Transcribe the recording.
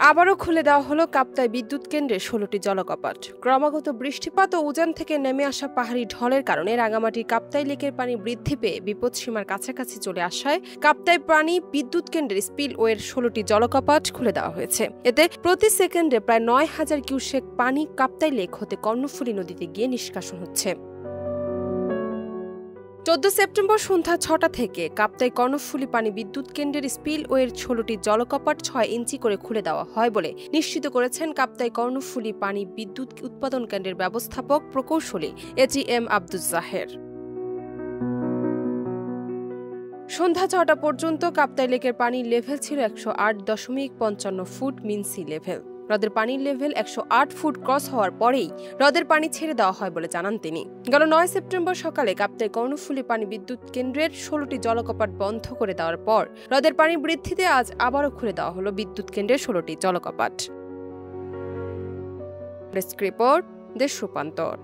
আবারও খুলে দেওয়া হলো কাপ্তাই বিদ্যুৎ কেন্দ্রের ১৬টি জলকপাট। ক্রমাগত বৃষ্টিপাত ও উজান থেকে নেমে আসা পাহাড়ি ঢলের কারণে রাঙামাটির কাপ্তাই লেকের পানি বৃদ্ধি পেয়ে বিপদসীমার কাছাকাছি চলে আসায় কাপ্তাই পানি বিদ্যুৎ কেন্দ্রের স্পিলওয়ের ১৬টি জলকপাট খুলে দেওয়া হয়েছে। এতে প্রতি সেকেন্ডে প্রায় ৯,০০০ কিউসেক পানি কাপ্তাই লেক হতে কর্ণফুলী নদীতে গিয়ে নিষ্কাশন হচ্ছে। ১৪ সেপ্টেম্বর সন্ধ্যা ৬টা থেকে কাপ্তাই কর্ণফুলী পানি বিদ্যুৎ কেন্দ্রের স্পিলওয়ের ১৬টি জলকপাট ৬ ইঞ্চি করে খুলে দেওয়া হয় বলে নিশ্চিত করেছেন কাপ্তাই কর্ণফুলী পানি বিদ্যুৎ উৎপাদন কেন্দ্রের ব্যবস্থাপক প্রকৌশলী এজিএম আব্দুল জাহের। সন্ধ্যা ৬টা পর্যন্ত কাপ্তাই লেকের পানির লেভেল ছিল ১০৮.৫৫ ফুট মিন সি লেভেল। হ্রদের পানির লেভেল ১০৮ ফুট ক্রস হওয়ার পরেই হ্রদের পানি ছেড়ে দেওয়া হয় বলে জানান তিনি। গত ৯ সেপ্টেম্বর সকালে কাপ্তাই কর্ণফুলী পানি বিদ্যুৎ কেন্দ্রের ১৬টি জলকপাট বন্ধ করে দেওয়ার পর হ্রদের পানি বৃদ্ধিতে আজ আবারও খুলে দেওয়া হলো বিদ্যুৎ কেন্দ্রের 16টি জলকপাট। ডেস্ক রিপোর্ট, দেশ রূপান্তর।